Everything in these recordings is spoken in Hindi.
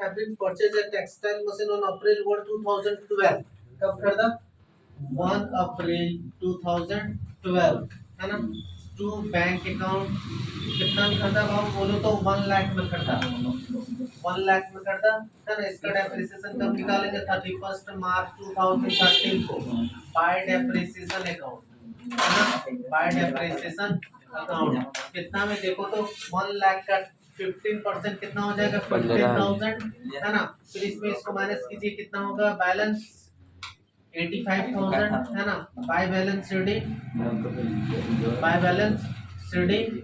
have been purchased a textile machine on April 1, 2012. कब खरीदा? 1 अप्रैल 2012 है ना। टू बैंक अकाउंट कितना में खरीदा बाबू बोलो तो 1 लाख में खरीदा, 1 लाख में खरीदा है ना। इसका डेप्रिसिएशन कब निकालेंगे? 31 मार्च 2013 को बाय डेप्रिसिएशन अकाउंट है ना। बाय डेप्रिसिएशन अकाउंट कितना में देखो तो 1 लाख का 15% कितना हो जाएगा? 15,000 है ना। फिर इसमें इसको माइनस कीजिए, कितना होगा बैलेंस? 85,000 है ना। By balance sheeting, by balance sheeting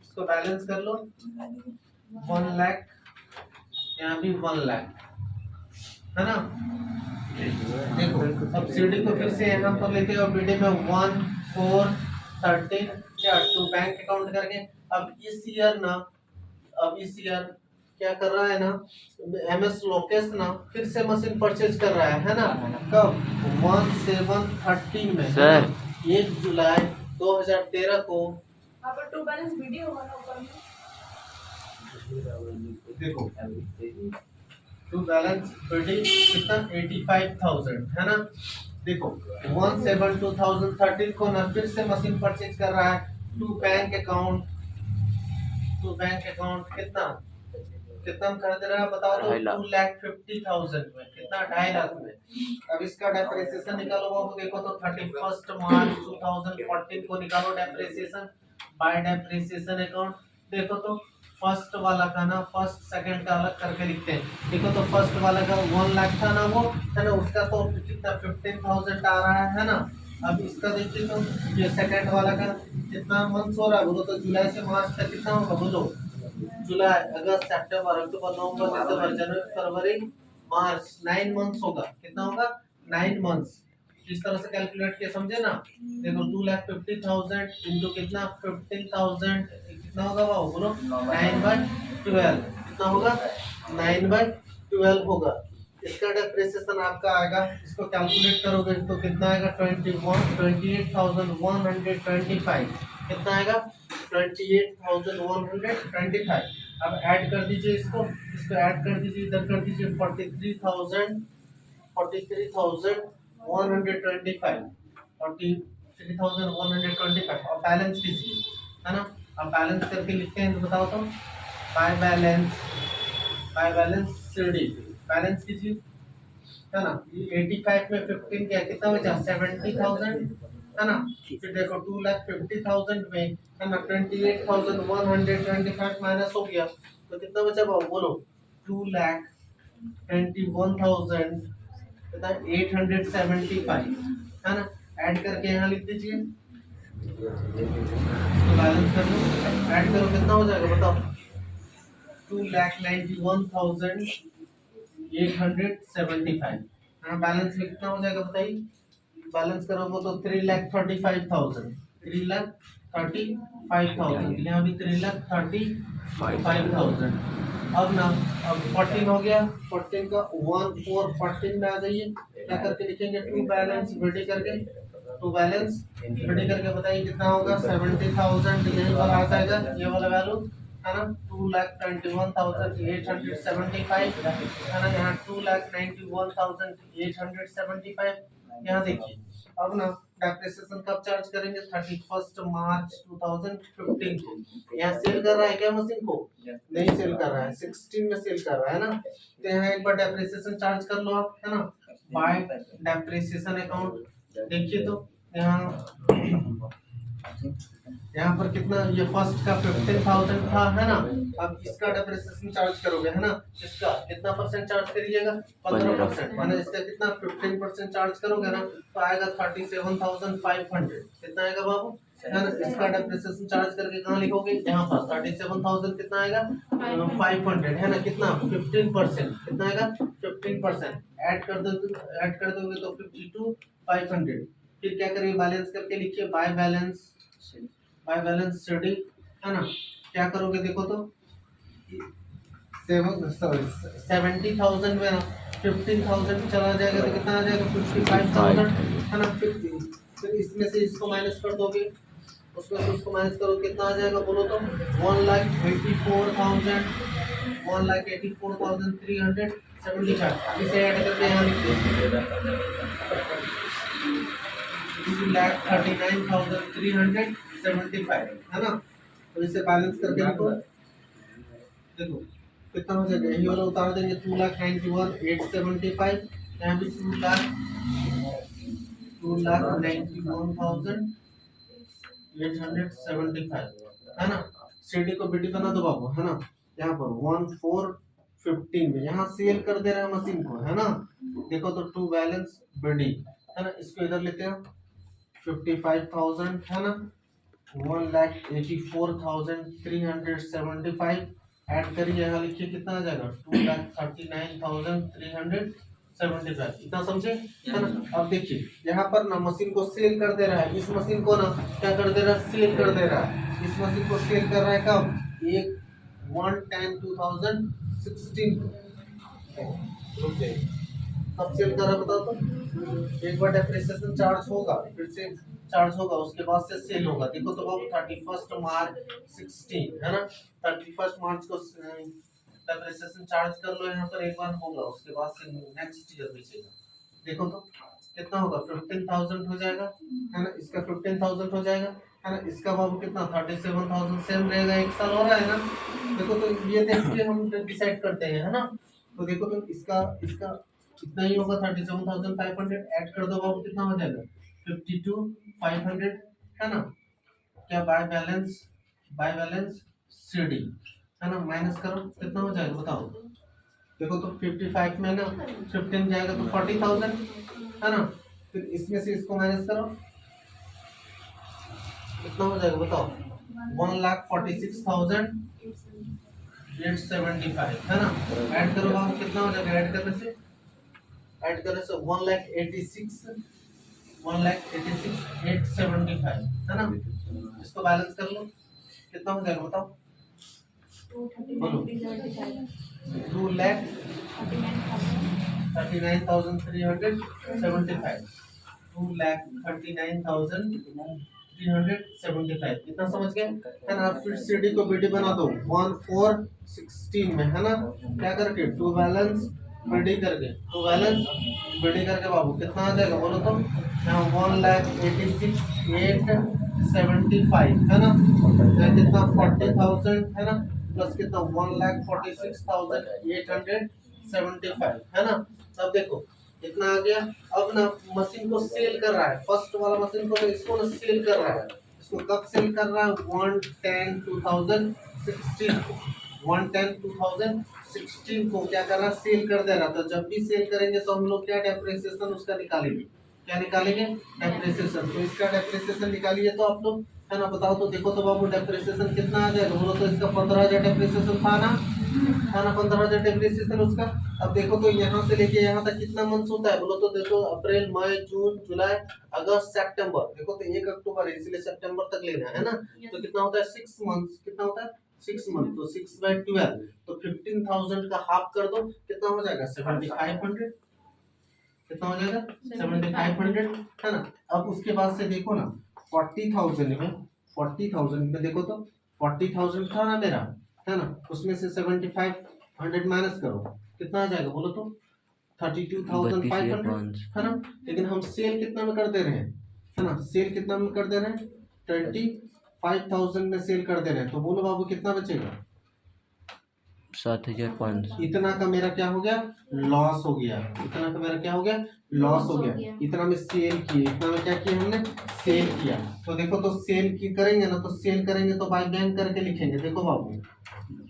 इसको बैलेंस कर लो 1 लाख, यहाँ भी 1 लाख है ना। देखो अब सीडी को फिर से यहाँ पर लेते हैं और बीडी में 1 4 13 क्या टू बैंक अकाउंट करके। अब इस ईयर ना, अब इस ईयर क्या कर रहा है ना, एमएस लोकेश ना फिर से मशीन परचेज कर रहा है ना। कब? 1/7/13 में सर, 1 जुलाई 2013 को। अब टू बैलेंस वीडियो होगा ना ऊपर में। देखो टू बैलेंस वीडियो कितना? 85,000 है ना। देखो 1/7/2013 को ना फिर से मशीन परचेज कर रहा है। Two bank account, two bank account कितना कितना में खरीद रहा है बताओ तो? 2,50,000 में। कितना? 2.5 लाख में। अब इसका डेप्रिसिएशन निकालो बाबू, देखो तो 31 मार्च 2014 को निकालो डेप्रिसिएशन बाय डेप्रिसिएशन अकाउंट। देखो तो फर्स्ट वाला का ना, फर्स्ट सेकंड का अलग करके लिखते हैं। देखो तो फर्स्ट वाला का 1 लाख था ना वो है ना, उसका तो कितना 15,000 आ रहा है ना। अब इसका देखिए तो ये सेकंड वाला का कितना मंथ हो रहा है बोलो तो? जुलाई से मार्च तक कितना होगा बोलो? जुलाई, अगस्त, सितंबर, अक्टूबर, नवंबर, दिसंबर, जनवरी, फरवरी, मार्च, 9 मंथ्स होगा। कितना होगा? 9 मंथ्स। इस तरह से कैलकुलेट किया, समझे ना। देखो 2,50,000 इंटू कितना 15,000 कितना होगा बाबू बोलो? 9/12 कितना होगा? 9/12 होगा। इसका डेप्रिसिएशन आपका आएगा, इसको कैलकुलेट करोगे तो कितना आएगा? 28,125 कितना आएगा? 28,125। अब ऐड कर दीजिए इसको ऐड कर दीजिए, इधर कर दीजिए 43,125 43,125 और बैलेंस कीजिए है ना। अब बैलेंस करके लिखते हैं तो बताओ तो? बाय बैलेंस सीडी बैलेंस कीजिए है ना। ये 85 में 15 क्या कितना बचा? 70,000 है ना। फिर देखो 2,50,000 में है ना 28,125 माइनस हो गया तो कितना बचा बाबू बोलो? 2,21,875 है ना। ऐड करके यहाँ लिख दीजिए, इसको बैलेंस कर लो, ऐड करो कितना हो जाएगा बताओ? 2,91,875 हाँ। बैलेंस में कितना हो जाएगा बताइए? बैलेंस करोगे तो 3,35,000 3,35,000 यहाँ भी 3,35,000। अब ना अब 14 हो गया, 14 का 1 4 14 में आ जाइए। क्या करके लिखेंगे? टू बैलेंस बड़ी करके, टू बैलेंस बड़ी करके बताइए कितना होगा? 70,000 यही वाला आ जाएगा, ये वाला वैल्यू है ना। 2,21,875 है ना। यहाँ 2,91,875 यहाँ देखिए। अब ना डेप्रिसिएशन कब चार्ज करेंगे? 31 मार्च 2015 को। यहाँ सेल कर रहा है क्या मशीन को? नहीं सेल कर रहा है, 16 में सेल कर रहा है ना। तो यहाँ एक बार डेप्रिसिएशन चार्ज कर लो आप है ना, बाय डेप्रिसिएशन अकाउंट। देखिए तो यहाँ पर कितना, ये फर्स्ट का 15,000 था है ना। अब इसका डेप्रिसिएशन चार्ज करोगे है ना, इसका कितना परसेंट चार्ज करिएगा? 15%। माने इसका कितना 15% चार्ज करोगे ना तो आएगा 37,500। कितना आएगा बाबू है ना। इसका डेप्रिसिएशन चार्ज करके कहाँ लिखोगे? यहाँ पर 37,000 कितना आएगा? 500 है ना। कितना 15%, कितना आएगा? 15%। ऐड कर दोगे तो 52,500। फिर क्या करेंगे? बैलेंस करके लिखिए बाय बैलेंस शीटिंग है ना। क्या करोगे देखो तो 70,000 में ना 15,000 चला जाएगा तो कितना आ जाएगा? 55,000 है ना। फिर इसमें से इसको माइनस कर दोगे, उसमें से उसको माइनस करो कितना आ जाएगा बोलो तो? 1,84,000 1,84,375 इसे ऐड करके यहाँ लिख दो 2,39,375 है ना। तो इसे बैलेंस करके लिखो। देखो कितना हो जाएगा, यही वाला उतार देंगे 2,91,875, यहाँ भी 2,91,875 है ना। सीडी को बीडी बना दो बाबू है ना। यहाँ पर 1,415 में यहाँ सेल कर दे रहे हैं मशीन को है ना। देखो तो टू बैलेंस बीडी है ना, इसको इधर लेते हैं 55,000 है ना, 1,84,375 ऐड करिए, यहाँ लिखिए कितना आ जाएगा 2,39,375, इतना समझे है ना। अब देखिए यहाँ पर ना मशीन को सेल कर दे रहा है, इस मशीन को ना क्या कर दे रहा है, सेल कर दे रहा है। इस मशीन को सेल कर रहा है कब, 1/10/2016 रुक जाइए, कब सेल कर रहा है बताओ तो। एक बार डेप्रिसिएशन चार्ज होगा, फिर से चार्ज होगा, उसके बाद से सेल होगा। देखो तो बाबू 31 मार्च 16 है ना, 31 मार्च को डेप्रिसिएशन चार्ज कर लो यहाँ पर, एक बार होगा, उसके बाद से नेक्स्ट ईयर बेचेगा। देखो तो कितना होगा 15,000 हो जाएगा है ना, इसका 15,000 हो जाएगा है ना, इसका बाबू कितना 37,000 सेम रहेगा, एक साल हो रहा है ना। देखो तो ये देख के हम डिसाइड करते हैं है ना। तो देखो तो इसका कितना ही होगा 37,500 ऐड कर दो बाबू, कितना हो जाएगा 52,500 है ना। क्या बाय बैलेंस सीडी है ना, माइनस करो कितना हो जाएगा बताओ। देखो तो 55 में ना 15 जाएगा तो 40,000 है ना, फिर इसमें से इसको माइनस करो कितना हो जाएगा बताओ 1,46,875 है ना। ऐड करो बाबू कितना हो जाएगा, ऐड करने से 1,86,875 है ना। इसको बैलेंस कर लो कितना हो जाएगा बताओ, 2,39,375 2,39,375 इतना समझ गए है ना। फिर सीडी को बीडी बना दो 1,416 में है ना, क्या करके टू बैलेंस बीडी करके बाबू कितना आ जाएगा बोलो तो, यहाँ 1,86,875 है ना, यहाँ कितना 40,000 है ना, प्लस कितना 1,46,875 है ना। अब देखो कितना आ गया। अब ना मशीन को सेल कर रहा है, फर्स्ट वाला मशीन को इसको ना सेल कर रहा है, इसको कब सेल कर रहा है 1/10/2016 को क्या कर रहा है, सेल कर दे रहा। तो जब भी सेल करेंगे तो हम लोग क्या डेप्रिसिएशन उसका निकालेंगे, क्या निकालेंगे डेप्रिसिएशन। तो इसका डेप्रिसिएशन निकालिए तो आप लोग है ना, बताओ तो। देखो तो बाबू डेप्रिसिएशन कितना आ जाएगा बोलो तो, इसका 15,000 डेप्रिसिएशन था ना 15,000 डेप्रिसिएशन उसका। अब देखो तो यहाँ से लेके यहाँ तक कितना मंथ होता है बोलो तो, देखो अप्रैल मई जून जुलाई अगस्त सितंबर, देखो तो 1 अक्टूबर है इसलिए सितंबर तक लेना है ना। तो कितना होता है 6 मंथ, कितना होता है 6 मंथ, तो 6/12 तो 15,000 का हाफ कर दो कितना हो जाएगा 7,500, कितना हो जाएगा 7,500 है ना। अब उसके बाद से देखो ना 40,000 में देखो तो 40,000 था ना मेरा है ना, उसमें से 7,500 माइनस करो कितना आ जाएगा बोलो तो 32,500 है ना। लेकिन हम सेल कितना में कर दे रहे हैं है ना, सेल कितना में कर दे रहे हैं 25,000 में सेल कर दे रहे हैं। तो बोलो बाबू कितना बचेगा 7,500। इतना का मेरा क्या हो गया लॉस हो गया, इतना का मेरा क्या हो गया लॉस हो गया। इतना में सेल किए, इतना में क्या किया हमने सेल किया। तो देखो तो सेल की करेंगे ना, तो सेल करेंगे तो बाय बैंक करके लिखेंगे। देखो बाबू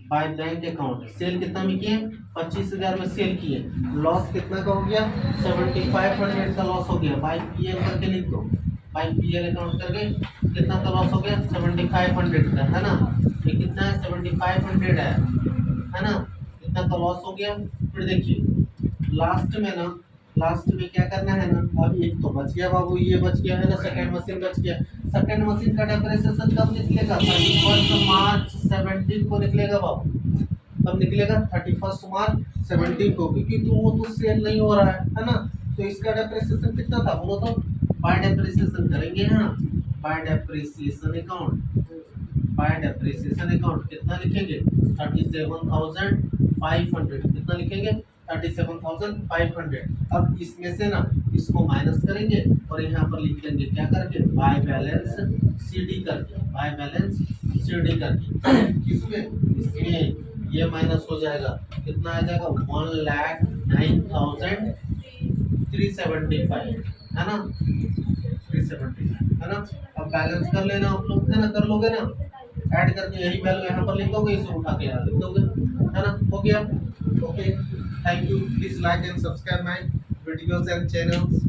बाय बैंक अकाउंट सेल कितना में किए 25,000 में सेल किए, लॉस कितना का हो गया 7,500 का लॉस हो गया। बाय पीएल करके लिख दो, बाय पीएल अकाउंट करके कितना का लॉस हो गया 7,500 का है ना। ये कितना है 7,500 है ना, इतना का लॉस हो गया। फिर देखिए लास्ट में क्या करना है ना, अब एक तो बच गया बाबू, ये बच गया है ना, सेकंड मशीन बच गया। सेकंड मशीन का डेप्रिसिएशन कब निकलेगा 31 मार्च 17 को निकलेगा बाबू, कब निकलेगा 31 मार्च 17 को, क्योंकि वो तो सेल नहीं हो रहा है ना। तो इसका डेप्रिसिएशन कितना था बोलो तो, बाय डेप्रिसिएशन करेंगे ना, बाय डेप्रिसिएशन अकाउंट कितना लिखेंगे 37,500 37,500 कितना लिखेंगे 37,500। अब इसमें से ना इसको माइनस करेंगे और यहाँ पर लिख देंगे क्या करके बाय बैलेंस CD करके, बाय बैलेंस CD करके। किसमें इसमें ये माइनस हो जाएगा कितना आ जाएगा 1,09,375 है ना 375 है ना। अब बैलेंस कर लेना आप लोग है ना, कर लोगे ना, ऐड करके यही वैल्यू यहाँ पर लिख दोगे, इसे उठा के यहाँ लिख दोगे है ना, हो गया। Okay, thank you, please like and subscribe my videos and channels.